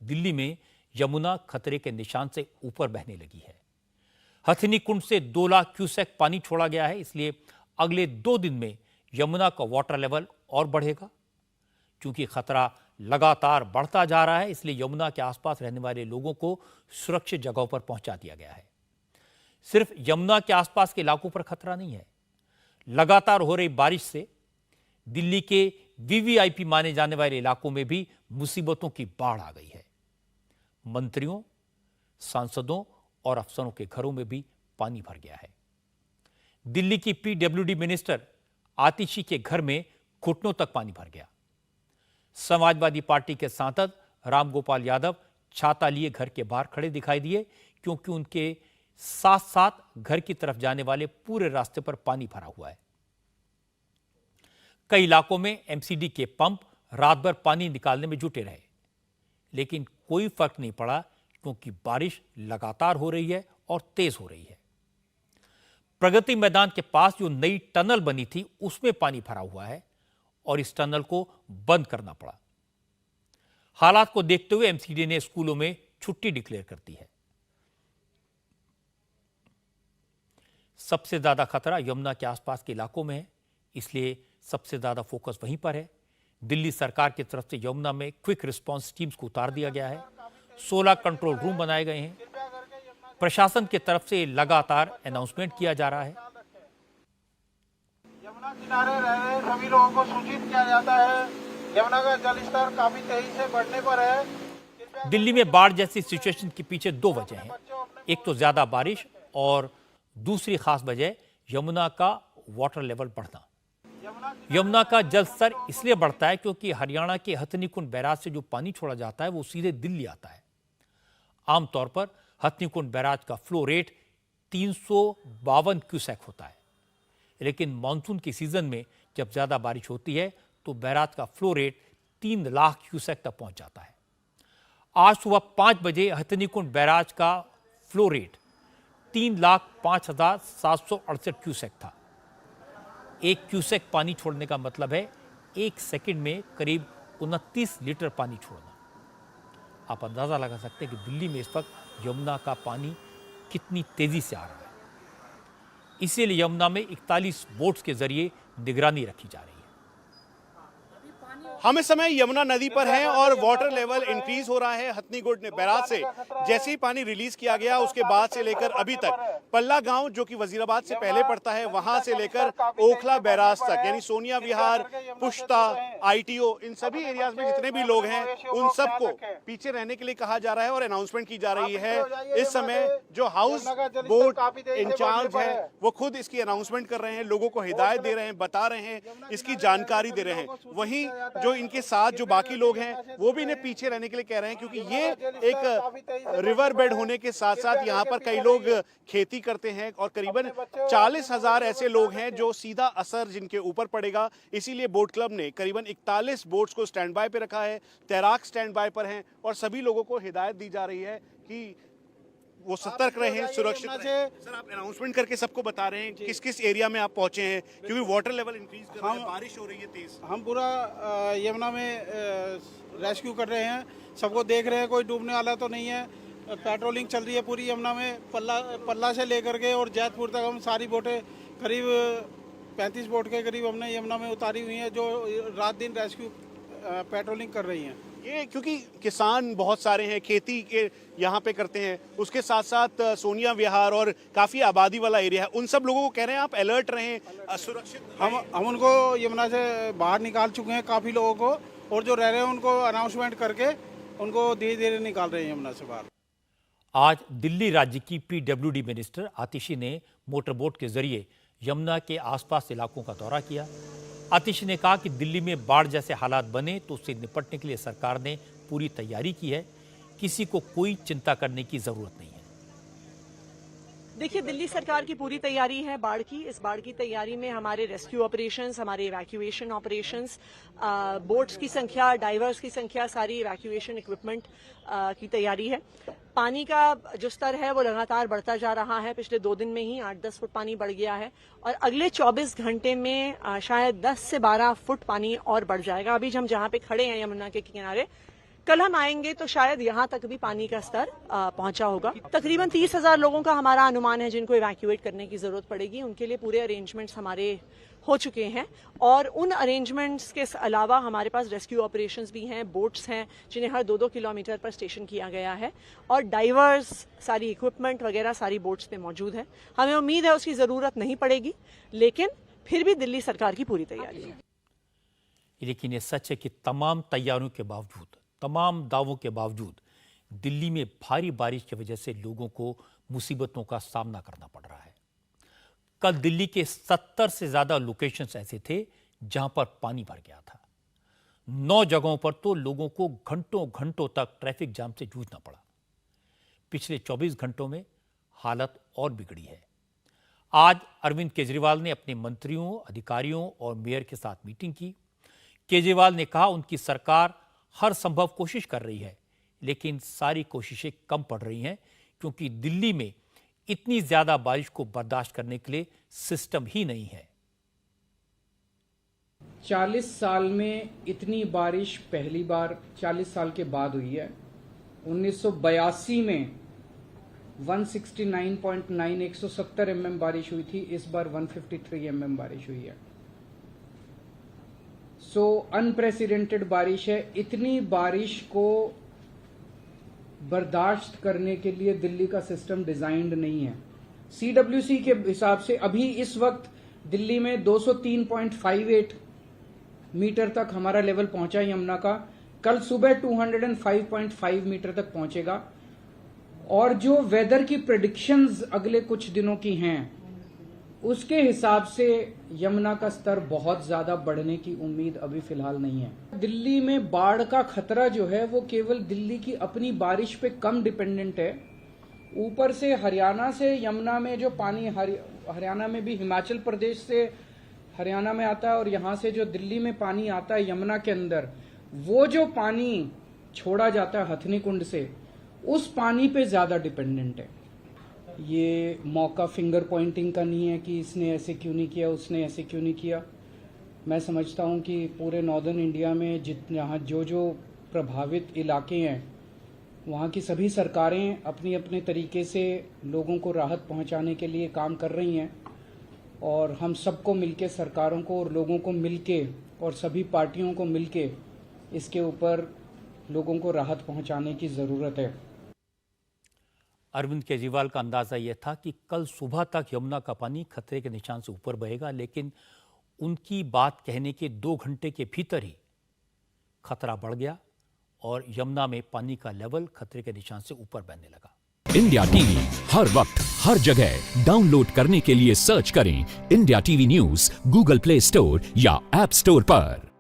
दिल्ली में यमुना खतरे के निशान से ऊपर बहने लगी है। हथिनी कुंड से 2 लाख क्यूसेक पानी छोड़ा गया है, इसलिए अगले 2 दिन में यमुना का वाटर लेवल और बढ़ेगा। क्योंकि खतरा लगातार बढ़ता जा रहा है, इसलिए यमुना के आसपास रहने वाले लोगों को सुरक्षित जगहों पर पहुंचा दिया गया है। सिर्फ यमुना के आसपास के इलाकों पर खतरा नहीं है, लगातार हो रही बारिश से दिल्ली के वीवीआईपी माने जाने वाले इलाकों में भी मुसीबतों की बाढ़ आ गई है। मंत्रियों, सांसदों और अफसरों के घरों में भी पानी भर गया है। दिल्ली की पीडब्ल्यूडी मिनिस्टर आतिशी के घर में घुटनों तक पानी भर गया। समाजवादी पार्टी के सांसद रामगोपाल यादव छाता लिए घर के बाहर खड़े दिखाई दिए, क्योंकि उनके साथ साथ घर की तरफ जाने वाले पूरे रास्ते पर पानी भरा हुआ है। कई इलाकों में एमसीडी के पंप रात भर पानी निकालने में जुटे रहे, लेकिन कोई फर्क नहीं पड़ा, क्योंकि बारिश लगातार हो रही है और तेज हो रही है। प्रगति मैदान के पास जो नई टनल बनी थी, उसमें पानी भरा हुआ है और इस टनल को बंद करना पड़ा। हालात को देखते हुए एमसीडी ने स्कूलों में छुट्टी डिक्लेयर कर दी है। सबसे ज्यादा खतरा यमुना के आसपास के इलाकों में है, इसलिए सबसे ज्यादा फोकस वहीं पर है। दिल्ली सरकार की तरफ से यमुना में क्विक रिस्पांस टीम्स को उतार दिया गया है। 16 कंट्रोल रूम बनाए गए हैं। प्रशासन की तरफ से लगातार अनाउंसमेंट किया जा रहा है। यमुना किनारे रह रहे सभी लोगों को सूचित किया जाता है। यमुना का जलस्तर काफी तेजी से बढ़ने पर है। दिल्ली में बाढ़ जैसी सिचुएशन के पीछे 2 वजह हैं। एक तो ज्यादा बारिश और दूसरी खास वजह यमुना का वाटर लेवल बढ़ना। यमुना का जल स्तर इसलिए बढ़ता है क्योंकि हरियाणा के हथनी कुंड बैराज से जो पानी छोड़ा जाता है वो सीधे दिल्ली आता है। आमतौर पर हथनी कुंड बैराज का फ्लो रेट 352 क्यूसेक होता है, लेकिन मानसून के सीजन में जब ज्यादा बारिश होती है तो बैराज का फ्लो रेट 3 लाख क्यूसेक तक पहुंच जाता है। आज सुबह 5 बजे हथनी कुंड बैराज का फ्लो रेट 3,05,768 क्यूसेक था। 1 क्यूसेक पानी छोड़ने का मतलब है 1 सेकंड में करीब 29 लीटर पानी छोड़ना। आप अंदाजा लगा सकते हैं कि दिल्ली में इस वक्त यमुना का पानी कितनी तेजी से आ रहा है। इसीलिए यमुना में 41 बोट्स के जरिए निगरानी रखी जा रही है। हम इस समय यमुना नदी पर हैं और वाटर लेवल इंक्रीज हो रहा है। हथनी कुंड बैराज से जैसे ही पानी रिलीज किया गया, उसके बाद से लेकर अभी तक पल्ला गांव जो कि वजीराबाद से पहले पड़ता है, वहां से लेकर ओखला बैराज तक, यानी सोनिया विहार, पुश्ता, आईटीओ, इन सभी एरियाज में जितने भी लोग हैं उन सबको पीछे रहने के लिए कहा जा रहा है और अनाउंसमेंट की जा रही है। इस समय जो हाउस बोट इंचार्ज है वो खुद इसकी अनाउंसमेंट कर रहे हैं, लोगों को हिदायत दे रहे हैं, बता रहे हैं, इसकी जानकारी दे रहे हैं। वहीं जो इनके साथ जो बाकी लोग हैं वो भी इन्हें पीछे रहने के लिए कह रहे हैं, क्योंकि ये एक रिवर बेड होने के साथ साथ यहाँ पर कई लोग खेती करते हैं और करीबन 40,000 ऐसे लोग हैं जो सीधा असर जिनके ऊपर पड़ेगा। इसीलिए बोट क्लब ने करीबन 41 बोट्स को स्टैंड बाय पे रखा है। तैराक स्टैंड बाय पर हैं और सभी लोगों को हिदायत दी जा रही है कि वो सतर्क रहें, सुरक्षित रहें। सर, आप अनाउंसमेंट करके सबको बता रहे हैं किस किस एरिया में आप पहुंचे हैं, क्योंकि वाटर लेवल इंक्रीज कर रहा है, बारिश हो रही है तेज। हम पूरा यमुना में रेस्क्यू कर रहे हैं, सबको देख रहे हैं, कोई डूबने वाला तो नहीं है। पेट्रोलिंग चल रही है पूरी यमुना में, पल्ला से लेकर के और जैतपुर तक हम सारी बोटें, करीब 35 बोट के करीब हमने यमुना में उतारी हुई हैं, जो रात दिन रेस्क्यू पेट्रोलिंग कर रही हैं। ये क्योंकि किसान बहुत सारे हैं, खेती के यहाँ पे करते हैं, उसके साथ साथ सोनिया विहार और काफ़ी आबादी वाला एरिया है, उन सब लोगों को कह रहे हैं आप अलर्ट रहें, सुरक्षित। हम उनको यमुना से बाहर निकाल चुके हैं काफ़ी लोगों को, और जो रह रहे हैं उनको अनाउंसमेंट करके उनको धीरे धीरे निकाल रहे हैं यमुना से बाहर। आज दिल्ली राज्य की पीडब्ल्यूडी मिनिस्टर आतिशी ने मोटरबोट के जरिए यमुना के आसपास इलाकों का दौरा किया। आतिशी ने कहा कि दिल्ली में बाढ़ जैसे हालात बने तो उससे निपटने के लिए सरकार ने पूरी तैयारी की है, किसी को कोई चिंता करने की जरूरत नहीं है। देखिए, दिल्ली सरकार की पूरी तैयारी है बाढ़ की। इस बाढ़ की तैयारी में हमारे रेस्क्यू ऑपरेशंस, हमारे इवैक्यूएशन ऑपरेशंस, बोट्स की संख्या, डाइवर्स की संख्या, सारी इवैक्यूएशन इक्विपमेंट की तैयारी है। पानी का जो स्तर है वो लगातार बढ़ता जा रहा है। पिछले 2 दिन में ही 8-10 फुट पानी बढ़ गया है और अगले 24 घंटे में शायद 10 से 12 फुट पानी और बढ़ जाएगा। अभी हम जहाँ पे खड़े हैं यमुना के किनारे, कल हम आएंगे तो शायद यहाँ तक भी पानी का स्तर पहुंचा होगा। तकरीबन 30,000 लोगों का हमारा अनुमान है जिनको इवैक्यूएट करने की जरूरत पड़ेगी। उनके लिए पूरे अरेंजमेंट्स हमारे हो चुके हैं और उन अरेंजमेंट्स के अलावा हमारे पास रेस्क्यू ऑपरेशंस भी हैं, बोट्स हैं जिन्हें हर 2-2 किलोमीटर पर स्टेशन किया गया है और डाइवर्स, सारी इक्विपमेंट वगैरह सारी बोट्स पे मौजूद है। हमें उम्मीद है उसकी ज़रूरत नहीं पड़ेगी, लेकिन फिर भी दिल्ली सरकार की पूरी तैयारी है। लेकिन ये सच है कि तमाम तैयारियों के बावजूद, तमाम दावों के बावजूद दिल्ली में भारी बारिश की वजह से लोगों को मुसीबतों का सामना करना पड़ रहा है। कल दिल्ली के 70 से ज्यादा लोकेशंस ऐसे थे जहां पर पानी भर गया था। 9 जगहों पर तो लोगों को घंटों घंटों तक ट्रैफिक जाम से जूझना पड़ा। पिछले 24 घंटों में हालत और बिगड़ी है। आज अरविंद केजरीवाल ने अपने मंत्रियों, अधिकारियों और मेयर के साथ मीटिंग की। केजरीवाल ने कहा उनकी सरकार हर संभव कोशिश कर रही है, लेकिन सारी कोशिशें कम पड़ रही हैं क्योंकि दिल्ली में इतनी ज्यादा बारिश को बर्दाश्त करने के लिए सिस्टम ही नहीं है। 40 साल में इतनी बारिश पहली बार 40 साल के बाद हुई है। 1982 में 169.9 170 mm बारिश हुई थी, इस बार 153 mm बारिश हुई है। सो अनप्रेसिडेंटेड बारिश है। इतनी बारिश को बर्दाश्त करने के लिए दिल्ली का सिस्टम डिजाइंड नहीं है। CWC के हिसाब से अभी इस वक्त दिल्ली में 203.58 मीटर तक हमारा लेवल पहुंचा यमुना का। कल सुबह 205.5 मीटर तक पहुंचेगा और जो वेदर की प्रेडिक्शंस अगले कुछ दिनों की हैं उसके हिसाब से यमुना का स्तर बहुत ज्यादा बढ़ने की उम्मीद अभी फिलहाल नहीं है। दिल्ली में बाढ़ का खतरा जो है वो केवल दिल्ली की अपनी बारिश पे कम डिपेंडेंट है। ऊपर से हरियाणा से यमुना में जो पानी हरियाणा में भी हिमाचल प्रदेश से हरियाणा में आता है और यहाँ से जो दिल्ली में पानी आता है यमुना के अंदर, वो जो पानी छोड़ा जाता है हथनी कुंड से, उस पानी पे ज्यादा डिपेंडेंट है। ये मौका फिंगर पॉइंटिंग का नहीं है कि इसने ऐसे क्यों नहीं किया, उसने ऐसे क्यों नहीं किया। मैं समझता हूँ कि पूरे नॉर्दर्न इंडिया में जहाँ जो प्रभावित इलाके हैं वहाँ की सभी सरकारें अपनी अपने तरीके से लोगों को राहत पहुँचाने के लिए काम कर रही हैं और हम सबको मिलके, सरकारों को और लोगों को मिलके और सभी पार्टियों को मिलके इसके ऊपर लोगों को राहत पहुँचाने की ज़रूरत है। अरविंद केजरीवाल का अंदाजा यह था कि कल सुबह तक यमुना का पानी खतरे के निशान से ऊपर बहेगा, लेकिन उनकी बात कहने के 2 घंटे के भीतर ही खतरा बढ़ गया और यमुना में पानी का लेवल खतरे के निशान से ऊपर बहने लगा। इंडिया टीवी हर वक्त हर जगह डाउनलोड करने के लिए सर्च करें India TV news Google play store या ऐप स्टोर पर।